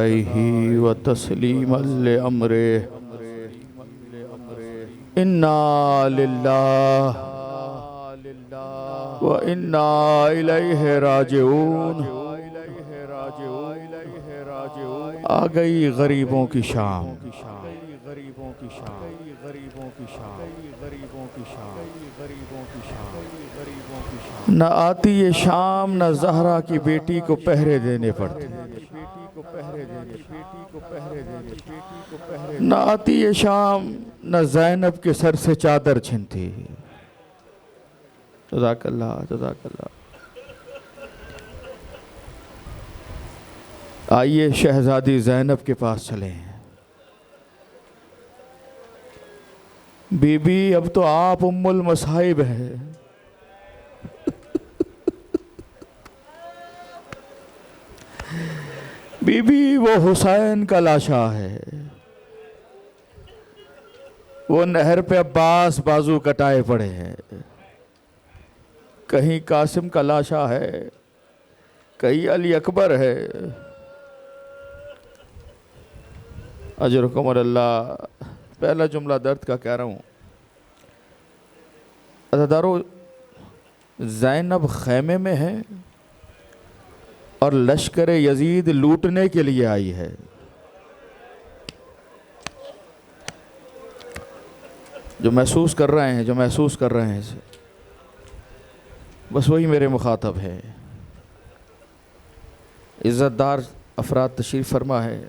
अलैहि व तस्लीमन ले अमरे इन्ना लिल्लाह व इन्ना इलैहि राजिऊन। आ गई गरीबों की शाम, न आती ये शाम न ज़हरा की बेटी को पहरे देने पड़ते, न आती ये शाम न ज़ैनब के सर से चादर छिनती। जज़ाकल्लाह जज़ाकल्लाह। आइए शहजादी ज़ैनब के पास चलें। बीबी अब तो आप उम्मुल मसाइब है। बीबी वो हुसैन का लाशा है, वो नहर पे अब्बास बाजू कटाए पड़े हैं। कहीं कासिम का लाशा है, कहीं अली अकबर है। अजरकुम अल्लाह। पहला जुमला दर्द का कह रहा हूँ। अज़ादारो, ज़ैनब खैमे में है और लश्कर यजीद लूटने के लिए आई है। जो महसूस कर रहे हैं, जो महसूस कर रहे हैं, बस वही मेरे मुखातब है। इज़्ज़तदार अफराद तशरीफ़ फरमा है।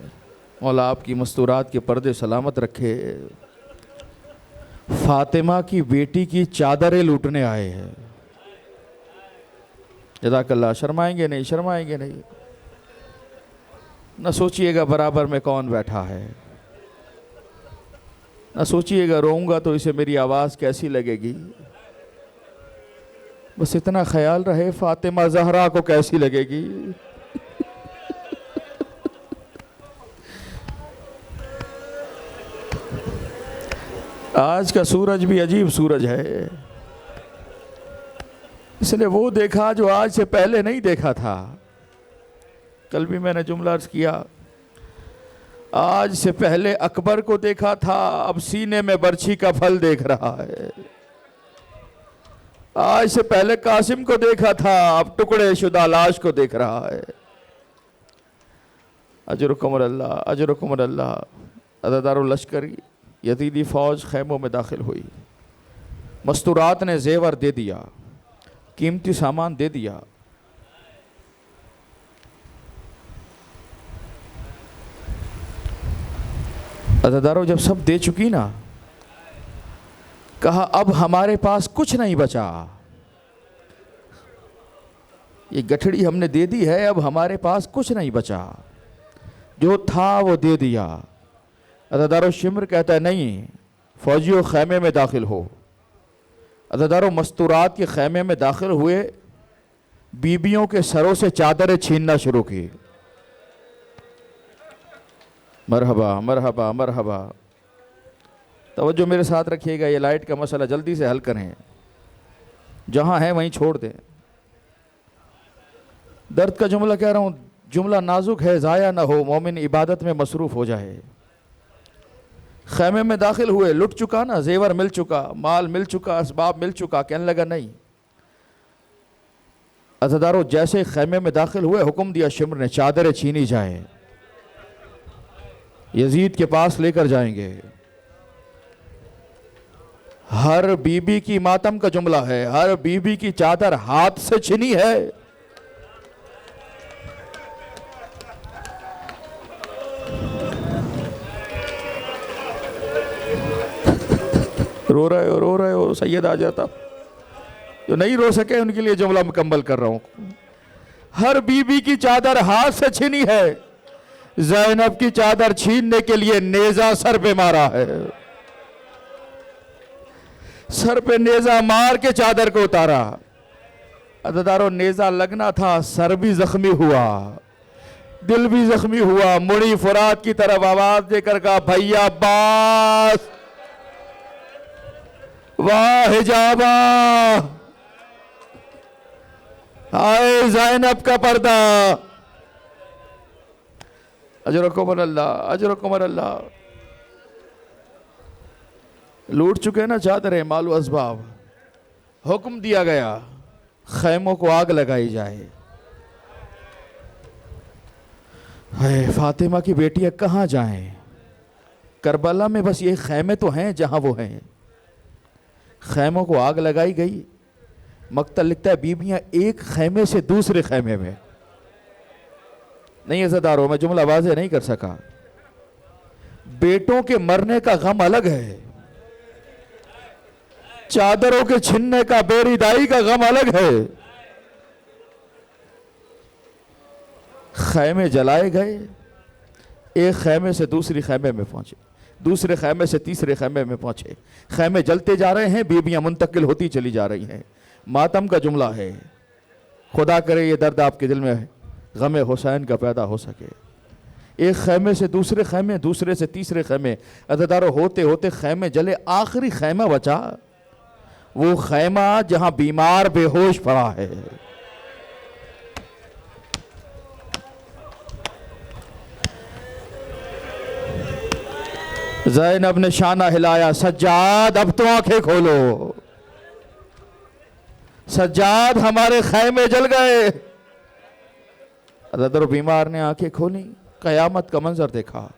मौला आपकी मस्तूरात के पर्दे सलामत रखे। फातिमा की बेटी की चादरें लूटने आए हैं। जज़ाकल्लाह। शर्माएंगे नहीं, शर्माएंगे नहीं। न सोचिएगा बराबर में कौन बैठा है, न सोचिएगा रोऊंगा तो इसे मेरी आवाज़ कैसी लगेगी। बस इतना ख्याल रहे फातिमा ज़हरा को कैसी लगेगी। आज का सूरज भी अजीब सूरज है। इसने वो देखा जो आज से पहले नहीं देखा था। कल भी मैंने जुमला अर्ज़ किया, आज से पहले अकबर को देखा था, अब सीने में बर्छी का फल देख रहा है। आज से पहले कासिम को देखा था, अब टुकड़े शुदा लाश को देख रहा है। अजरुकुम अल्लाह, अजरुकुम अल्लाह। अज़ादारुल लश्कर यजीदी फ़ौज खैमों में दाखिल हुई। मस्तूरात ने जेवर दे दिया, कीमती सामान दे दिया। अज़ादारों, जब सब दे चुकी ना, कहा अब हमारे पास कुछ नहीं बचा। ये गठड़ी हमने दे दी है, अब हमारे पास कुछ नहीं बचा। जो था वो दे दिया। अज़ादारों, शिमर कहता है नहीं, फौजियों खैमे में दाखिल हो। अज़ादारों, मस्तूरात के खैमे में दाखिल हुए, बीबियों के सरों से चादरें छीनना शुरू की। मरहबा मरहबा मरहबा। तवज्जो मेरे साथ रखिएगा, ये लाइट का मसला जल्दी से हल करें, जहाँ है वहीं छोड़ दें। दर्द का जुमला कह रहा हूँ, जुमला नाजुक है, ज़ाया ना हो, मोमिन इबादत में मसरूफ़ हो जाए। खैमे में दाखिल हुए, लुट चुका ना, जेवर मिल चुका, माल मिल चुका, असबाब मिल चुका, कहने लगा नहीं। अज़ादारों, जैसे खैमे में दाखिल हुए, हुक्म दिया शिमर ने, चादरें छीनी जाए, यजीद के पास लेकर जाएंगे। हर बीबी की मातम का जुमला है, हर बीबी की चादर हाथ से छिनी है। रो रहे हो, रो रहे हो, सैयद आ जाता। जो नहीं रो सके उनके लिए जुमला मुकम्मल कर रहा हूं। हर बीबी की चादर हाथ से छीनी है। ज़ैनब की चादर छीनने के लिए नेजा सर पे मारा है। सर पे नेजा मार के चादर को उतारा। अज़ादारों, नेजा लगना था, सर भी जख्मी हुआ, दिल भी जख्मी हुआ। मुड़ी फुरात की तरफ आवाज देकर कहा, भैया अब्बास, वाह हिजाबा, आए ज़ैनब का पर्दा। अजरकुम अल्लाह, अजरकुम अल्लाह। लूट चुके ना चादरें, मालू असबाब। हुक्म दिया गया खैमों को आग लगाई जाए। है फातिमा की बेटियां कहाँ जाएं? करबला में बस ये खैमे तो हैं जहां वो हैं। खैमों को आग लगाई गई। मक्तल लिखता है बीबियां एक खैमे से दूसरे खैमे में। नहीं अज़ादारों, मैं जुमला वाज़ेह नहीं कर सका। बेटों के मरने का गम अलग है, चादरों के छिनने का, बेरिदाई का गम अलग है। खैमे जलाए गए, एक खैमे से दूसरी खैमे में पहुंचे, दूसरे खैमे से तीसरे खैमे में पहुंचे। खैमे जलते जा रहे हैं, बीबियां मुंतकिल होती चली जा रही हैं। मातम का जुमला है। खुदा करे ये दर्द आपके दिल में गम हुसैन का पैदा हो सके। एक खैमे से दूसरे खैमे, दूसरे से तीसरे खैमे, अज़ादारों होते होते खैमे जले। आखिरी खैमा बचा, वो खैमा जहां बीमार बेहोश पड़ा है। ज़ैनब ने शाना हिलाया, सज्जाद अब तो आंखें खोलो। सज्जाद हमारे खैमे जल गए। अज़ादारों बीमार ने आंखें खोली, कयामत का मंजर देखा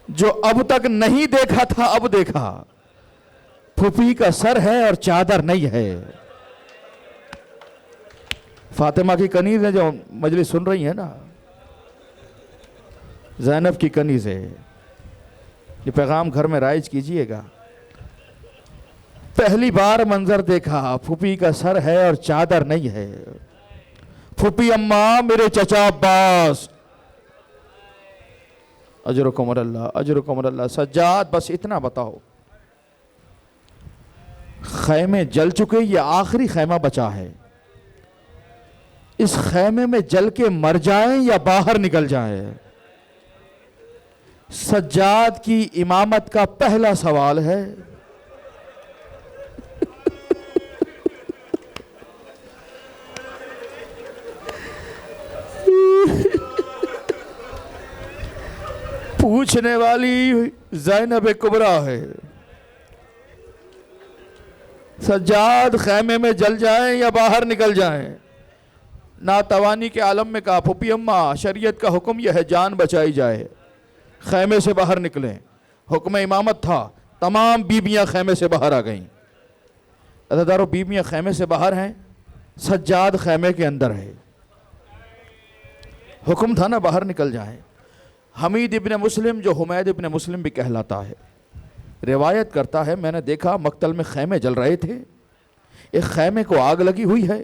जो अब तक नहीं देखा था, अब देखा। फूफी का सर है और चादर नहीं है। फातिमा की कनीज है जो मजलिस सुन रही है ना, ज़ैनब की कनीज है। ये पैगाम घर में राइज कीजिएगा। पहली बार मंजर देखा, फूफी का सर है और चादर नहीं है। फूफी अम्मा, मेरे चचा अब्बास, अजरुकुम अल्लाह, अजरुकुम अल्लाह। सज्जाद बस इतना बताओ, खैमे जल चुके, ये आखिरी खैमा बचा है। इस खैमे में जल के मर जाएं या बाहर निकल जाएं? सज्जाद की इमामत का पहला सवाल है। पूछने वाली ज़ैनब कुबरा है। सज्जाद खैमे में जल जाएं या बाहर निकल जाएं? नातवानी के आलम में कहा, फूफी अम्मा शरीयत का हुक्म यह है जान बचाई जाए, खैमे से बाहर निकलें। हुक्म इमामत था, तमाम बीबियां खैमे से बाहर आ गईं। अज़ादारों बीबियां खैमे से बाहर हैं, सज्जाद खैमे के अंदर है। हुक्म था ना बाहर निकल जाएं। हमीद इब्न मुस्लिम, जो हुमैद इब्न मुस्लिम भी कहलाता है, रिवायत करता है मैंने देखा मक्तल में खैमे जल रहे थे, एक खैमे को आग लगी हुई है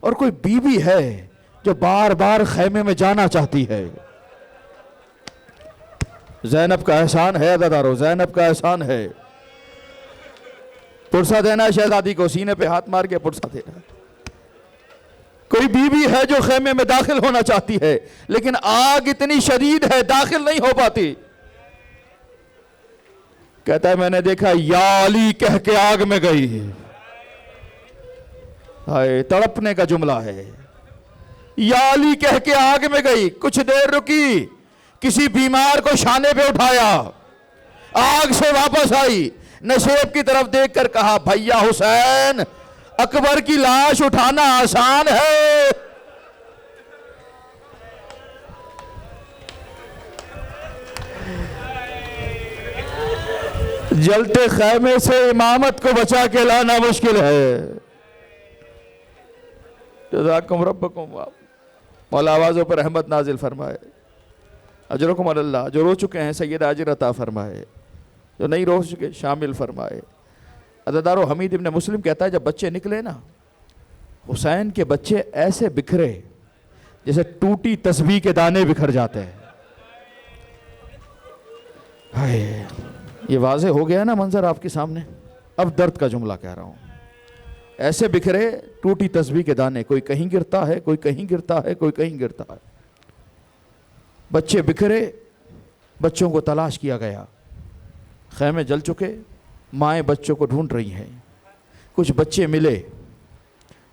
और कोई बीबी है जो बार बार खैमे में जाना चाहती है। ज़ैनब का एहसान है अज़ादारों, ज़ैनब का एहसान है। पुरसा देना शहजादी को, सीने पे हाथ मार के पुरसा देना। कोई बीबी है जो खैमे में दाखिल होना चाहती है, लेकिन आग इतनी शदीद है दाखिल नहीं हो पाती। कहता है मैंने देखा या अली कह के आग में गई। हाय, तड़पने का जुमला है। या अली कह के आग में गई, कुछ देर रुकी, किसी बीमार को शाने पे उठाया, आग से वापस आई, नशेब की तरफ देखकर कहा भैया हुसैन, अकबर की लाश उठाना आसान है। जलते खैमे से इमामत को बचा के लाना मुश्किल है। जज़ाकुम रब्बकुम, मौला आवाज़ों पर रहमत नाजिल फरमाए। अजरुकुम अल्लाह। जो रो चुके हैं सैयद अजर अता फरमाए, जो नहीं रो चुके शामिल फरमाए। अज़ादारों हमीद इब्न मुस्लिम कहता है जब बच्चे निकले ना, हुसैन के बच्चे ऐसे बिखरे जैसे टूटी तस्बीह के दाने बिखर जाते हैं। हाय, ये वाज़े हो गया ना मंजर आपके सामने। अब दर्द का जुमला कह रहा हूँ। ऐसे बिखरे टूटी तस्बीह के दाने, कोई कहीं गिरता है, कोई कहीं गिरता है, कोई कहीं गिरता है। बच्चे बिखरे, बच्चों को तलाश किया गया। खैमे जल चुके, माएँ बच्चों को ढूंढ रही हैं। कुछ बच्चे मिले,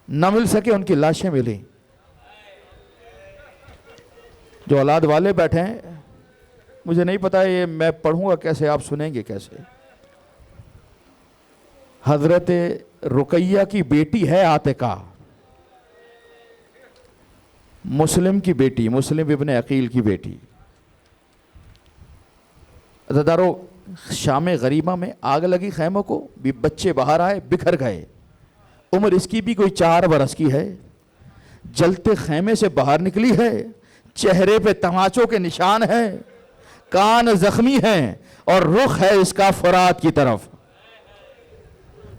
न मिल सके उनकी लाशें मिली। जो औलाद वाले बैठे हैं, मुझे नहीं पता ये मैं पढ़ूंगा कैसे, आप सुनेंगे कैसे। हजरत रुकैया की बेटी है आतिका, मुस्लिम की बेटी, मुस्लिम इब्ने अकील की बेटी। अज़ादारो, शाम गरीबा में आग लगी खैमों को, भी बच्चे बाहर आए, बिखर गए। उम्र इसकी भी कोई 4 बरस की है, जलते खैमे से बाहर निकली है, चेहरे पे तमाचों के निशान हैं, कान जख्मी हैं और रुख है इसका फुरात की तरफ।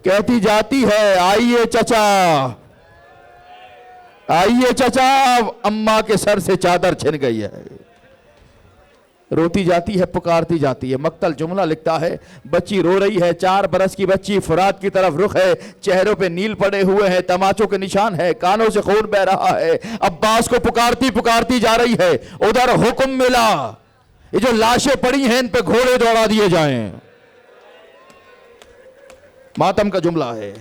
कहती जाती है, आइए चचा, आइए चचा, अम्मा के सर से चादर छिन गई है। रोती जाती है, पुकारती जाती है। मक्तल जुमला लिखता है, बच्ची रो रही है, 4 बरस की बच्ची, फुरात की तरफ रुख है, चेहरों पे नील पड़े हुए हैं, तमाचों के निशान है, कानों से खून बह रहा है। अब्बास को पुकारती पुकारती जा रही है। उधर हुक्म मिला, ये जो लाशें पड़ी हैं इन पे घोड़े दौड़ा दिए जाएं। मातम का जुमला है,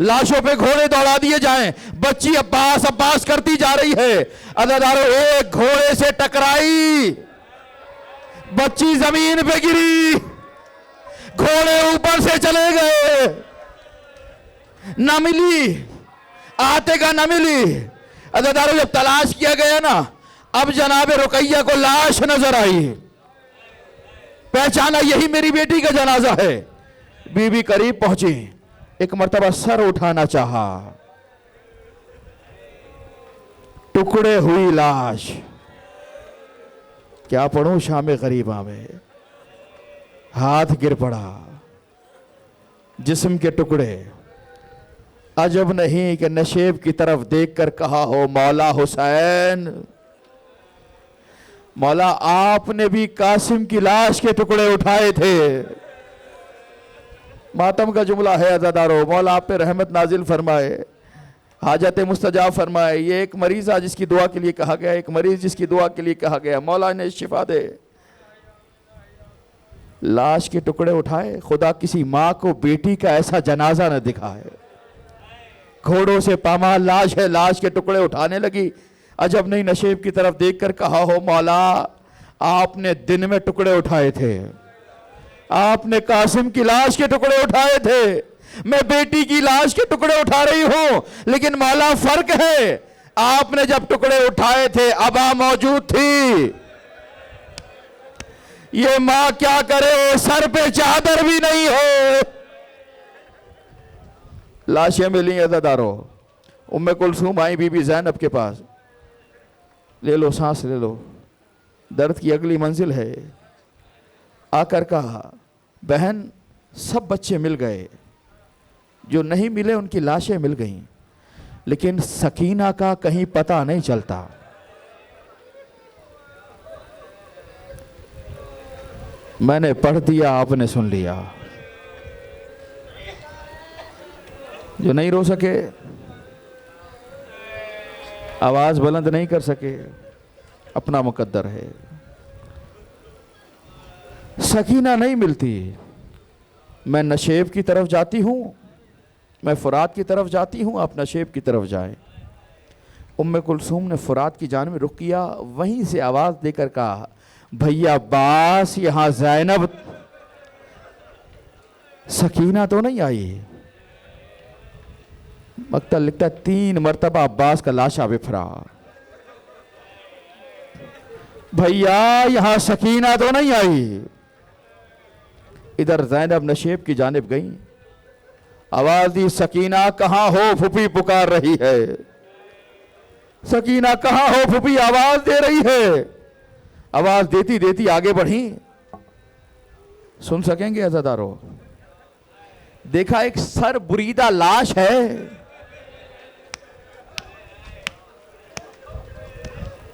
लाशों पे घोड़े दौड़ा दिए जाएं। बच्ची अब्बास अब्बास करती जा रही है। अदादारों, एक घोड़े से टकराई, बच्ची जमीन पे गिरी, घोड़े ऊपर से चले गए, न मिली, आतिका न मिली। अदादारों, जब तलाश किया गया ना, अब जनाब रुकैया को लाश नजर आई, पहचाना यही मेरी बेटी का जनाजा है। बीबी करीब पहुंची, एक मर्तबा सर उठाना चाहा, टुकड़े हुई लाश। क्या पढ़ूं शाम गरीबा में, हाथ गिर पड़ा, जिस्म के टुकड़े। अजब नहीं कि नशेब की तरफ देखकर कहा हो, मौला हुसैन, मौला आपने भी कासिम की लाश के टुकड़े उठाए थे। मातम का जुमला है अज़ादारो, मौला आप पे रहमत नाजिल फरमाए, हाजत मुस्तजाब फरमाए। ये एक मरीज है जिसकी दुआ के लिए कहा गया, एक मरीज जिसकी दुआ के लिए कहा गया, मौला ने शिफा दे। लाश के टुकड़े उठाए, खुदा किसी माँ को बेटी का ऐसा जनाजा न दिखाए। घोड़ों से पामाल लाश है, लाश के टुकड़े उठाने लगी। अजब नहीं, नशेब की तरफ देखकर कहा हो, मौला आपने दिन में टुकड़े उठाए थे, आपने कासिम की लाश के टुकड़े उठाए थे, मैं बेटी की लाश के टुकड़े उठा रही हूं। लेकिन मौला फर्क है, आपने जब टुकड़े उठाए थे अबा मौजूद थी, ये मां क्या करे, सर पे चादर भी नहीं हो। लाशें मिली अज़ादारों। उम्मे कुलसूम आई बीबी ज़ैनब के पास, ले लो सांस ले लो, दर्द की अगली मंजिल है। आकर कहा, बहन सब बच्चे मिल गए, जो नहीं मिले उनकी लाशें मिल गईं, लेकिन सकीना का कहीं पता नहीं चलता। मैंने पढ़ दिया, आपने सुन लिया। जो नहीं रो सके, आवाज बुलंद नहीं कर सके, अपना मुकद्दर है। सकीना नहीं मिलती। मैं नशेब की तरफ जाती हूं, मैं फुरात की तरफ जाती हूं, आप नशेब की तरफ जाएं। उम्मे कुलसूम ने फुरात की जानिब रुख किया, वहीं से आवाज देकर कहा, भैया अब्बास, यहां ज़ैनब, सकीना तो नहीं आई। मक्तल लिखता, 3 मरतबा अब्बास का लाशा बिफरा। भैया यहां सकीना तो नहीं आई। इधर ज़ैनब नशेब की जानिब गई, आवाज दी, सकीना कहां हो, फूफी पुकार रही है। सकीना कहां हो, फूफी आवाज दे रही है। आवाज देती देती आगे बढ़ी। सुन सकेंगे अज़ादारों? देखा एक सर बुरीदा लाश है।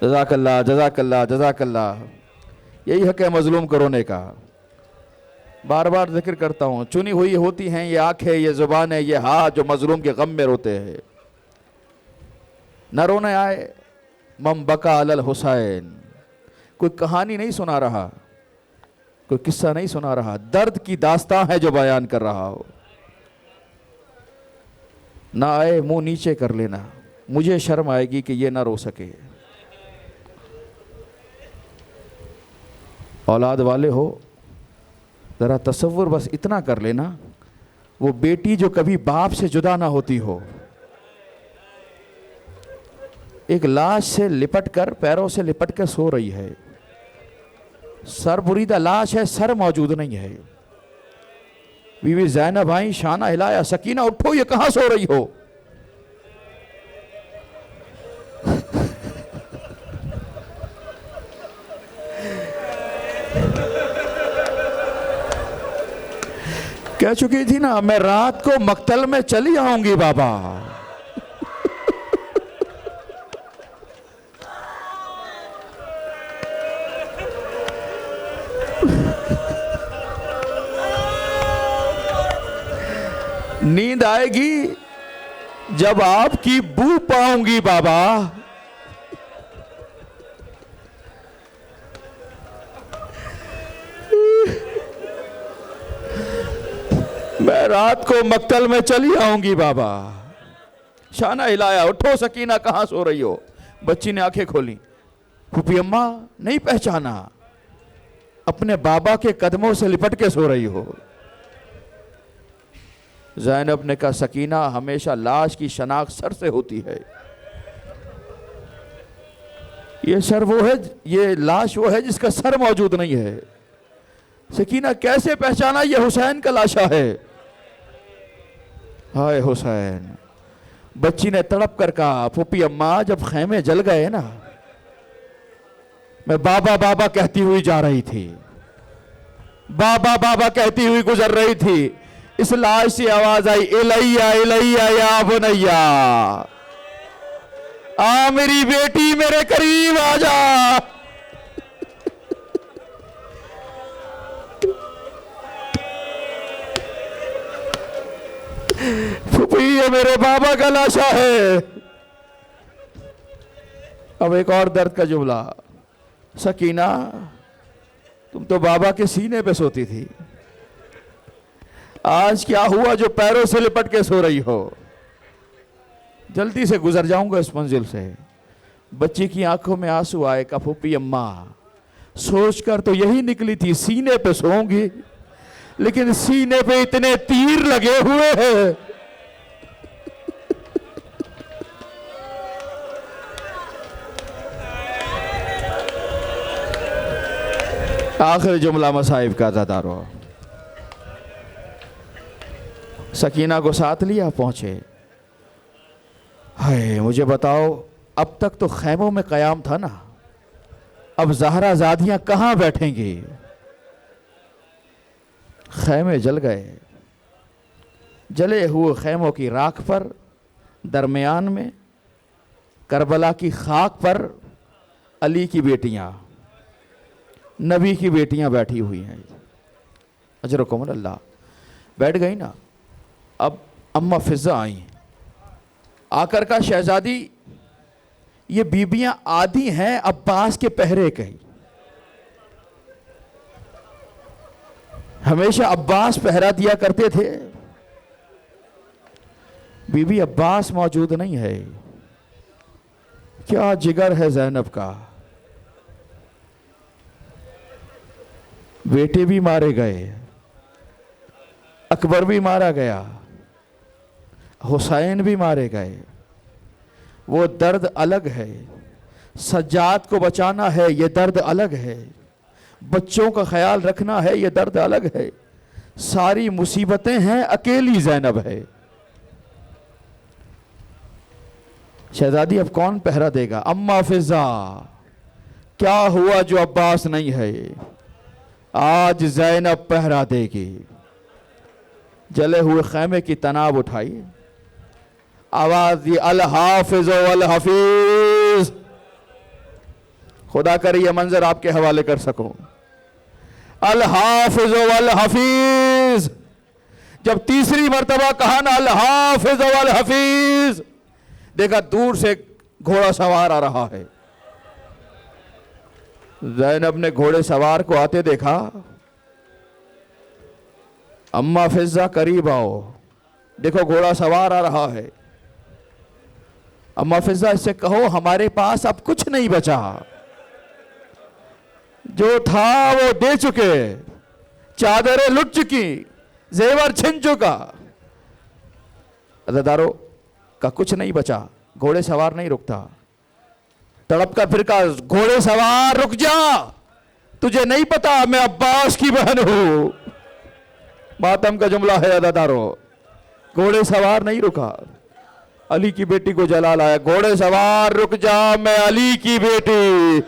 जज़ाकल्लाह जज़ाकल्लाह जज़ाकल्लाह। यही हक है मजलूम को रोने का। बार बार जिक्र करता हूं, चुनी हुई होती हैं ये आंखें, ये जुबानें, ये हाथ जो मजलूम के गम में रोते हैं। न रोने आए। मम बका अलल हुसैन, कोई कहानी नहीं सुना रहा, कोई किस्सा नहीं सुना रहा, दर्द की दास्तां है जो बयान कर रहा हो। ना आए मुंह नीचे कर लेना, मुझे शर्म आएगी कि ये ना रो सके। औलाद वाले हो, ज़रा तसव्वुर बस इतना कर लेना, वो बेटी जो कभी बाप से जुदा ना होती हो, एक लाश से लिपट कर, पैरों से लिपट कर सो रही है, सर बुरीदा लाश है, सर मौजूद नहीं है। बीवी ज़ैनब आई, शाना हिलाया, सकीना उठो, ये कहां सो रही हो? कह चुकी थी ना, मैं रात को मक्तल में चली आऊंगी बाबा। नींद आएगी जब आपकी बू पाऊंगी बाबा। मैं रात को मक्तल में चली आऊंगी बाबा। शाना हिलाया, उठो सकीना, कहां सो रही हो? बच्ची ने आंखें खोली, फूफी अम्मा नहीं पहचाना, अपने बाबा के कदमों से लिपट के सो रही हो। ज़ैनब ने कहा, सकीना, हमेशा लाश की शनाख्त सर से होती है। ये सर वो है, ये लाश वो है जिसका सर मौजूद नहीं है। सकीना, कैसे पहचाना? ये हुसैन का लाशा है। हाय हुसैन। बच्ची ने तड़प कर कहा, फूफी अम्मा, जब खैमे जल गए ना, मैं बाबा बाबा कहती हुई जा रही थी, बाबा बाबा कहती हुई गुजर रही थी। इस लाश से आवाज आई, इलैया इलैया या बुनैया, आ मेरी बेटी, मेरे करीब आ जा। फूफी, ये मेरे बाबा का लाशा है। अब एक और दर्द का जुमला, सकीना, तुम तो बाबा के सीने पे सोती थी, आज क्या हुआ जो पैरों से लिपट के सो रही हो? जल्दी से गुजर जाऊंगा इस मंजिल से। बच्ची की आंखों में आंसू आए, का फूफी अम्मा, सोचकर तो यही निकली थी सीने पे सोऊंगी, लेकिन सीने पे इतने तीर लगे हुए हैं। आखिर जुमला मसाइब का ज़दारो। सकीना को साथ लिया, पहुंचे। हाय, मुझे बताओ, अब तक तो खैमों में कयाम था ना, अब ज़हरा ज़ादियां कहां बैठेंगी? खैमे जल गए। जले हुए खैमों की राख पर, दरमियान में करबला की खाक पर अली की बेटियां, नबी की बेटियां बैठी हुई हैं। अजरकुम अल्लाह। बैठ गई ना। अब अम्मा फिजा आई, आकर का, शहजादी, ये बीबियां आदि हैं अब्बास के पहरे कही, हमेशा अब्बास पहरा दिया करते थे, बीबी अब्बास मौजूद नहीं है। क्या जिगर है ज़ैनब का। बेटे भी मारे गए, अकबर भी मारा गया, हुसैन भी मारे गए। वो दर्द अलग है, सज्जाद को बचाना है, ये दर्द अलग है, बच्चों का ख्याल रखना है, ये दर्द अलग है। सारी मुसीबतें हैं, अकेली ज़ैनब है। शहजादी, अब कौन पहरा देगा? अम्मा फिजा, क्या हुआ जो अब्बास नहीं है? आज ज़ैनब पहरा देगी। जले हुए खैमे की तनाब उठाई, आवाज दी, अल हाफिज वल हफीज। खुदा करे ये मंजर आपके हवाले कर सकूं। अल हाफिज वल हफीज। जब तीसरी मर्तबा कहा ना अल हाफिज वल हफीज, देखा दूर से घोड़ा सवार आ रहा है। ज़ैनब ने घोड़े सवार को आते देखा। अम्मा फिजा, करीब आओ, देखो घोड़ा सवार आ रहा है। अम्मा फिजा, इससे कहो हमारे पास अब कुछ नहीं बचा। जो था वो दे चुके, चादरें लुट चुकी, जेवर छिन चुका। अज़ादारों का कुछ नहीं बचा। घोड़े सवार नहीं रुकता, तड़प का फिर का, घोड़े सवार रुक जा, तुझे नहीं पता मैं अब्बास की बहन हूं। मातम का जुमला है अज़ादारों। घोड़े सवार नहीं रुका, अली की बेटी को जला लाया। घोड़े सवार रुक जा, मैं अली की बेटी।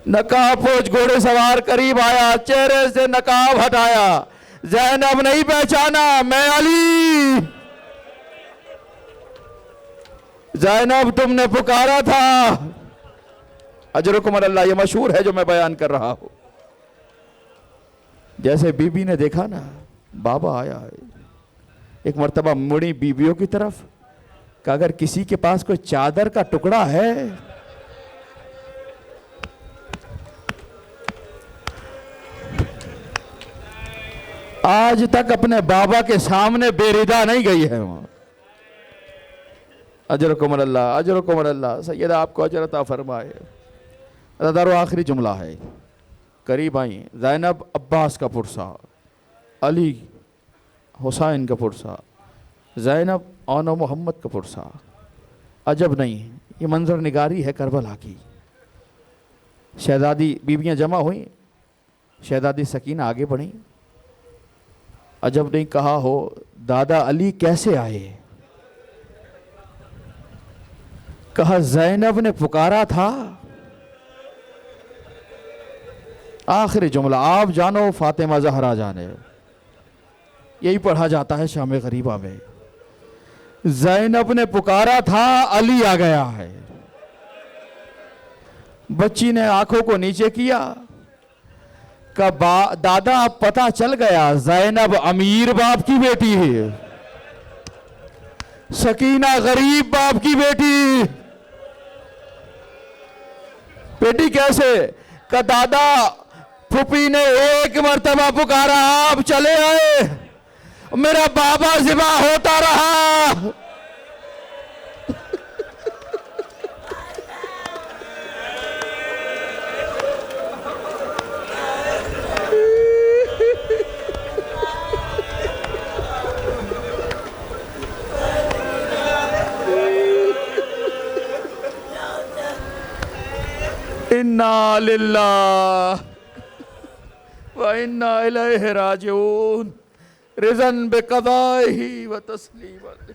नकाबपोश घोड़े सवार करीब आया, चेहरे से नकाब हटाया। ज़ैनब नहीं पहचाना, मैं अली। ज़ैनब तुमने पुकारा था। अजरुकुम अल्लाह, ये मशहूर है जो मैं बयान कर रहा हूं। जैसे बीबी ने देखा ना, बाबा आया है, एक मर्तबा मुड़ी बीबियों की तरफ कि अगर किसी के पास कोई चादर का टुकड़ा है, आज तक अपने बाबा के सामने बेरिदा नहीं गई है वहां। अजरुकुम अल्लाह, अजरुकुम अल्लाह, सैयदा आपको अजर अता फरमाए। अज़ादारों आखिरी जुमला है। करीब आई ज़ैनब, अब्बास का पुरसा, अली हुसैन का पुरसा, ज़ैनब आनो मोहम्मद का पुरसा। अजब नहीं, ये मंजर निगारी है करबला की। शहजादी बीबियां जमा हुई, शहजादी सकीना आगे बढ़ी। अजब नहीं कहा हो, दादा अली कैसे आए? कहा ज़ैनब ने पुकारा था। आखिरी जुमला, आप जानो फातिमा ज़हरा जाने। यही पढ़ा जाता है शाम गरीबा में। ज़ैनब ने पुकारा था, अली आ गया है। बच्ची ने आंखों को नीचे किया, का दादा अब पता चल गया, ज़ैनब अमीर बाप की बेटी है, सकीना गरीब बाप की बेटी। बेटी कैसे? का दादा फूफी ने एक मर्तबा पुकारा, आप चले आए, मेरा बाबा ज़िबा होता रहा। इन्ना लिल्लाह व इन्ना इलैहि राजिऊन। रिज़न बिक़ज़ाइही व तस्लीमन।